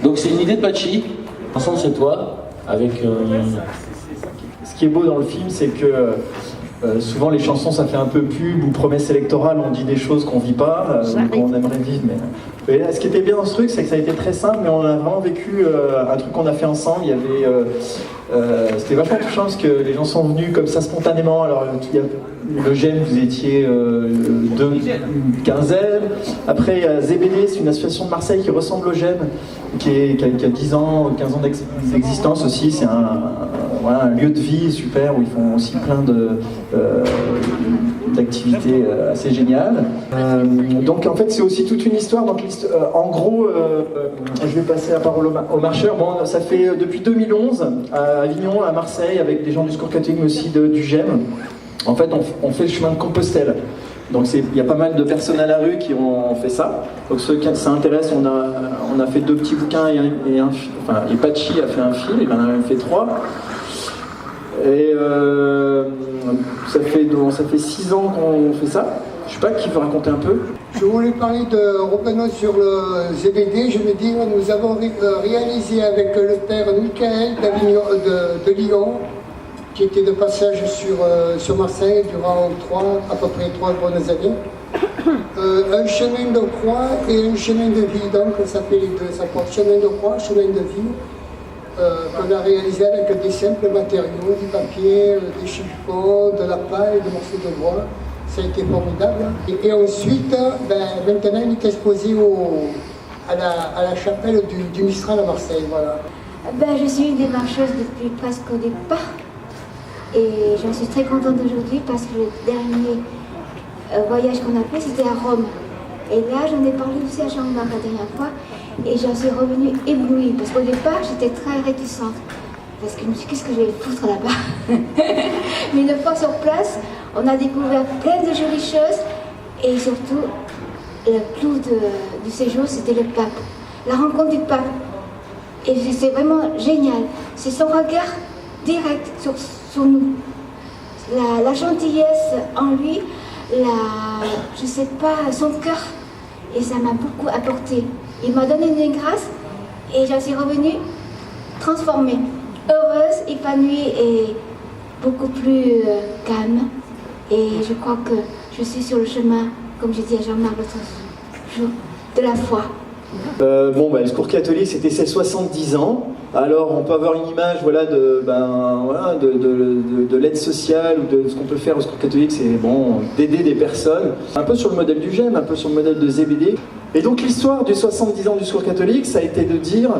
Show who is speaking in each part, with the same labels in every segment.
Speaker 1: Donc c'est une idée de Pachi, ensemble c'est toi, avec...
Speaker 2: Ce qui est beau dans le film, c'est que souvent les chansons ça fait un peu pub ou promesse électorale, on dit des choses qu'on vit pas, qu'on aimerait vivre. Mais là, ce qui était bien dans ce truc, c'est que ça a été très simple, mais on a vraiment vécu un truc qu'on a fait ensemble. Il y avait, c'était vachement touchant parce que les gens sont venus comme ça spontanément. Alors le GEM, vous étiez une quinzaine. Après il y a ZBD, c'est une association de Marseille qui ressemble au GEM, qui a 10 ans, 15 ans d'existence aussi. C'est voilà, un lieu de vie super où ils font aussi plein d'activités assez géniales. Donc en fait c'est aussi toute une histoire. Donc, en gros, je vais passer la parole aux marcheurs. Bon, ça fait depuis 2011 à Avignon, à Marseille, avec des gens du Secours catholique mais aussi du GEM. En fait on fait le chemin de Compostelle. Donc il y a pas mal de personnes à la rue qui ont fait ça. Donc ceux qui ça intéresse, on a fait 2 petits bouquins et Pachi a fait un film, il en a même fait 3. Et ça fait 6 ans qu'on fait ça. Je sais pas qui veut raconter un peu.
Speaker 3: Je voulais parler revenons sur le ZBD. Je veux dire, nous avons réalisé avec le père Michael de Lyon, qui était de passage sur Marseille durant à peu près 3 bonnes années. Un chemin de croix et un chemin de vie. Donc ça fait les deux. Ça porte chemin de croix, chemin de vie. Qu'on a réalisé avec des simples matériaux, du papier, des chiffons, de la paille, des morceaux de bois. Ça a été formidable. Et ensuite, maintenant, il est exposé à la chapelle du Mistral à Marseille. Voilà.
Speaker 4: Je suis une des marcheuses depuis presque au départ. Et j'en suis très contente aujourd'hui parce que le dernier voyage qu'on a fait, c'était à Rome. Et là, j'en ai parlé aussi à Jean-Marc la dernière fois. Et j'en suis revenue éblouie, parce qu'au départ, j'étais très réticente. Parce que je me suis dit, qu'est-ce que je vais foutre là-bas? Mais une fois sur place, on a découvert plein de jolies choses. Et surtout, le clou du séjour, c'était le pape. La rencontre du pape. Et c'est vraiment génial. C'est son regard direct sur nous. La gentillesse en lui, je sais pas, son cœur. Et ça m'a beaucoup apporté. Il m'a donné une grâce et j'en suis revenue transformée, heureuse, épanouie et beaucoup plus calme. Et je crois que je suis sur le chemin, comme j'ai dit à Jean-Marc l'autre jour, de la foi.
Speaker 2: Le Secours catholique, c'était ses 70 ans. Alors on peut avoir une image de l'aide sociale ou de ce qu'on peut faire au Secours catholique, c'est d'aider des personnes, un peu sur le modèle du GEM, un peu sur le modèle de ZBD. Et donc l'histoire du 70 ans du Secours catholique, ça a été de dire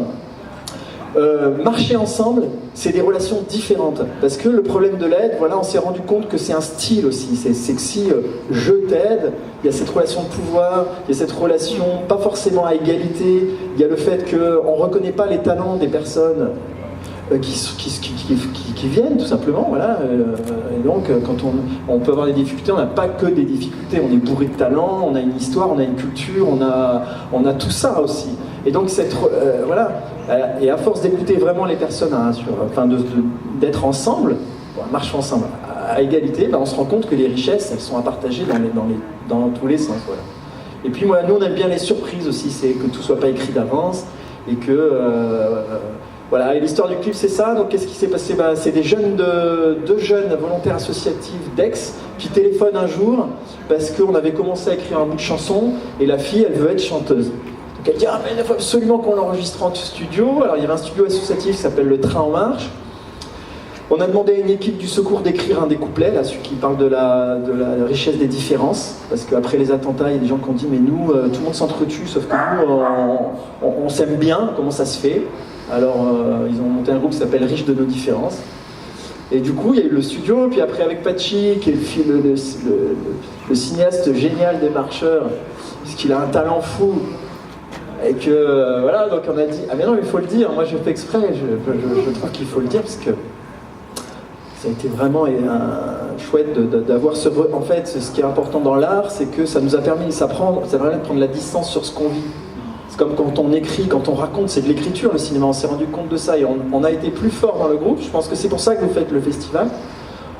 Speaker 2: marcher ensemble, c'est des relations différentes. Parce que le problème de l'aide, on s'est rendu compte que c'est un style aussi. C'est que si je t'aide, il y a cette relation de pouvoir, il y a cette relation pas forcément à égalité, il y a le fait qu'on ne reconnaît pas les talents des personnes qui viennent tout simplement, et donc quand on peut avoir des difficultés, on n'a pas que des difficultés, on est bourré de talent, on a une histoire, on a une culture, on a tout ça aussi. Et donc et à force d'écouter vraiment les personnes, d'être ensemble, marcher ensemble à égalité, on se rend compte que les richesses, elles sont à partager dans tous les sens. Voilà. Et puis nous on aime bien les surprises aussi, c'est que tout soit pas écrit d'avance et que et l'histoire du clip c'est ça. Donc qu'est-ce qui s'est passé? C'est deux jeunes volontaires associatifs d'Aix qui téléphonent un jour parce qu'on avait commencé à écrire un bout de chanson et la fille elle veut être chanteuse. Donc elle dit mais il faut absolument qu'on l'enregistre en studio. Alors il y avait un studio associatif qui s'appelle Le Train en Marche. On a demandé à une équipe du secours d'écrire un des couplets, celui qui parle de la richesse des différences, parce qu'après les attentats, il y a des gens qui ont dit mais nous, tout le monde s'entretue, sauf que nous, on s'aime bien, comment ça se fait? Alors ils ont monté un groupe qui s'appelle Riche de nos différences. Et du coup, il y a eu le studio, puis après avec Pachi, qui est le cinéaste génial des marcheurs, puisqu'il a un talent fou. Et que donc on a dit mais non, il faut le dire, moi je fais exprès, je trouve qu'il faut le dire, parce que ça a été vraiment chouette d'avoir en fait, ce qui est important dans l'art, c'est que ça nous a permis, ça permet de prendre la distance sur ce qu'on vit. C'est comme quand on écrit, quand on raconte, c'est de l'écriture, le cinéma, on s'est rendu compte de ça et on a été plus fort dans le groupe. Je pense que c'est pour ça que vous faites le festival.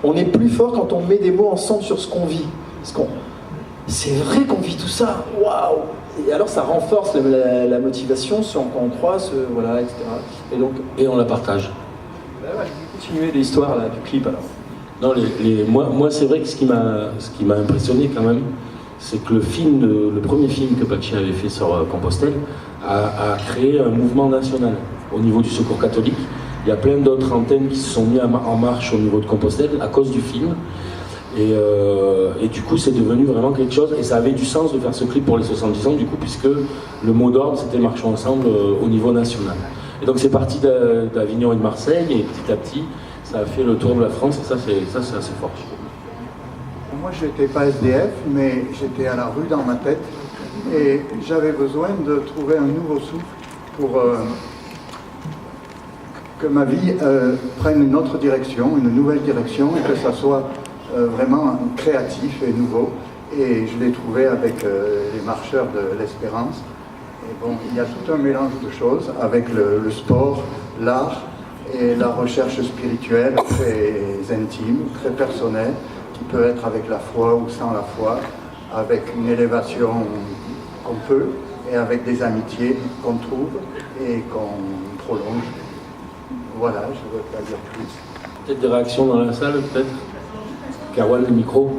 Speaker 2: On est plus fort quand on met des mots ensemble sur ce qu'on vit. C'est vrai qu'on vit tout ça, waouh! et alors ça renforce la motivation sur quoi on croit, voilà, etc.
Speaker 1: Et on la partage.
Speaker 2: Bah ouais, je vais continuer l'histoire là, du clip alors.
Speaker 1: Non, moi c'est vrai que ce qui m'a impressionné quand même, c'est que le premier film que Pachi avait fait sur Compostelle a créé un mouvement national au niveau du Secours catholique. Il y a plein d'autres antennes qui se sont mises en marche au niveau de Compostelle à cause du film. Et du coup, c'est devenu vraiment quelque chose. Et ça avait du sens de faire ce clip pour les 70 ans, du coup, puisque le mot d'ordre, c'était Marchons ensemble au niveau national. Et donc, c'est parti d'Avignon et de Marseille, et petit à petit, ça a fait le tour de la France, et ça, c'est assez fort.
Speaker 5: Moi, je n'étais pas SDF, mais j'étais à la rue dans ma tête. Et j'avais besoin de trouver un nouveau souffle pour que ma vie prenne une autre direction, une nouvelle direction, et que ça soit vraiment créatif et nouveau. Et je l'ai trouvé avec les marcheurs de l'Espérance. Et bon, il y a tout un mélange de choses avec le sport, l'art et la recherche spirituelle très intime, très personnelle, qui peut être avec la foi ou sans la foi, avec une élévation qu'on peut et avec des amitiés qu'on trouve et qu'on prolonge. Voilà, je ne veux pas dire plus.
Speaker 1: Peut-être des réactions dans la salle, peut-être Carwan, le micro.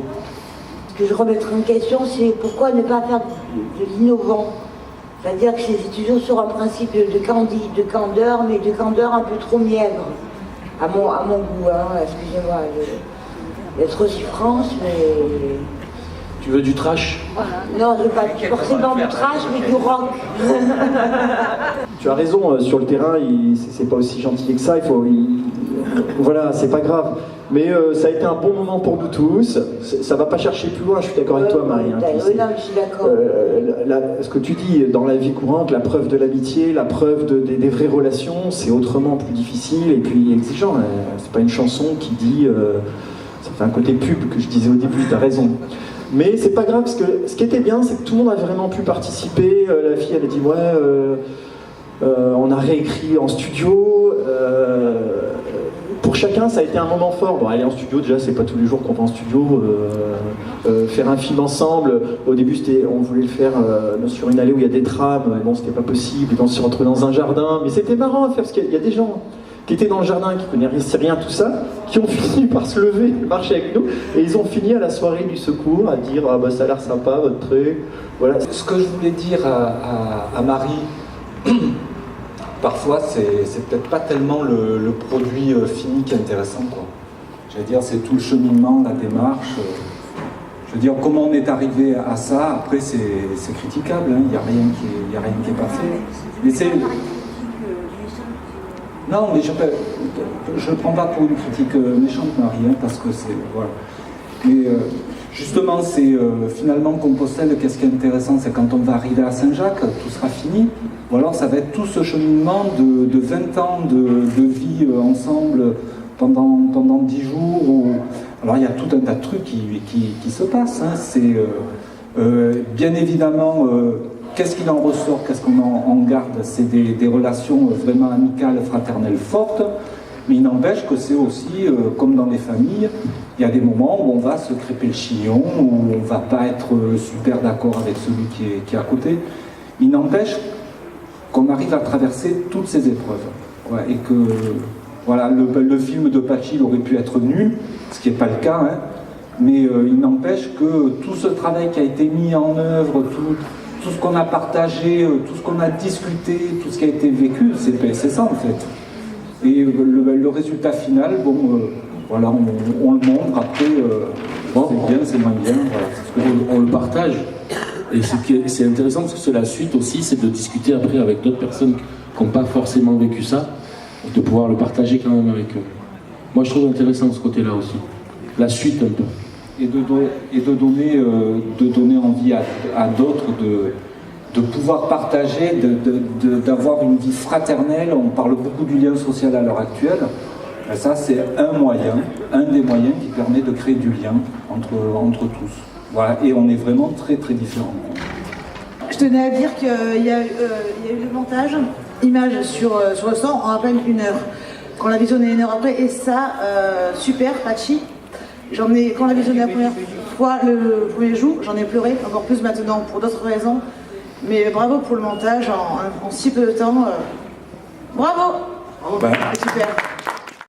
Speaker 6: Ce que je remettrai en question, c'est pourquoi ne pas faire de l'innovant. C'est-à-dire que c'est toujours sur un principe de candeur, mais de candeur un peu trop mièvre, à mon goût, hein, excusez-moi, d'être aussi France, mais...
Speaker 1: Tu veux du trash?
Speaker 6: Non, je veux pas forcément du trash, mais du rock.
Speaker 2: Tu as raison, sur le terrain, c'est pas aussi gentil que ça, voilà, c'est pas grave. Mais ça a été un bon moment pour nous tous. Ça va pas chercher plus loin, je suis d'accord avec toi, Marie.
Speaker 6: Oui, non, je suis d'accord.
Speaker 2: Ce que tu dis, dans la vie courante, la preuve de l'amitié, la preuve des vraies relations, c'est autrement plus difficile et puis exigeant. C'est pas une chanson qui dit... ça fait un côté pub que je disais au début, tu as raison. Mais c'est pas grave, parce que ce qui était bien, c'est que tout le monde a vraiment pu participer. La fille, elle a dit, on a réécrit en studio. Pour chacun, ça a été un moment fort. Bon, aller en studio, déjà, c'est pas tous les jours qu'on va en studio. Faire un film ensemble. Au début, on voulait le faire sur une allée où il y a des trams. Mais bon, c'était pas possible. Et on se retrouvait dans un jardin. Mais c'était marrant à faire, parce qu'il y a des gens qui étaient dans le jardin, qui connaissaient rien tout ça, qui ont fini par se lever, marcher avec nous, et ils ont fini à la soirée du secours à dire ah bah ça a l'air sympa votre truc. Voilà.
Speaker 7: Ce que je voulais dire à Marie, parfois c'est peut-être pas tellement le produit fini qui est intéressant, quoi. Je veux dire, c'est tout le cheminement, la démarche. Je veux dire, comment on est arrivé à ça, après c'est critiquable, hein. Il n'y a rien qui est pas fait. Mais c'est... Non, mais je ne prends pas pour une critique méchante, Marie, hein, parce que c'est... Voilà. Mais justement, c'est finalement Compostelle, qu'est-ce qui est intéressant, c'est quand on va arriver à Saint-Jacques, tout sera fini, ou alors ça va être tout ce cheminement de 20 ans de vie ensemble pendant 10 jours. Alors il y a tout un tas de trucs qui se passent. Hein. C'est bien évidemment... Qu'est-ce qu'il en ressort, qu'est-ce qu'on en garde? C'est des relations vraiment amicales, fraternelles fortes, mais il n'empêche que c'est aussi, comme dans les familles, il y a des moments où on va se crêper le chignon, où on ne va pas être super d'accord avec celui qui est à côté. Il n'empêche qu'on arrive à traverser toutes ces épreuves. Ouais, et que voilà, le film de Pachi il aurait pu être nul, ce qui n'est pas le cas, hein, mais il n'empêche que tout ce travail qui a été mis en œuvre, tout ce qu'on a partagé, tout ce qu'on a discuté, tout ce qui a été vécu, c'est ça en fait. Et le résultat final, bon, voilà, on le montre, après, c'est bien, c'est moins bien, voilà.
Speaker 1: On le partage. Et c'est intéressant parce que c'est la suite aussi, c'est de discuter après avec d'autres personnes qui n'ont pas forcément vécu ça, de pouvoir le partager quand même avec eux. Moi je trouve intéressant ce côté-là aussi. La suite un peu.
Speaker 7: Et de donner envie à d'autres de pouvoir partager, d'avoir une vie fraternelle. On parle beaucoup du lien social à l'heure actuelle. Et ça, c'est un des moyens qui permet de créer du lien entre tous. Voilà. Et on est vraiment très très différents.
Speaker 8: Je tenais à dire qu'il y a eu le montage image sur le son en à peine 1 heure. Qu'on l'a visionné 1 heure après, et ça, super, Pachi. Quand on l'a visionné la première fois, le premier jour, j'en ai pleuré, encore plus maintenant pour d'autres raisons. Mais bravo pour le montage en si peu de temps. Bravo.
Speaker 7: Ben,
Speaker 8: C'est super.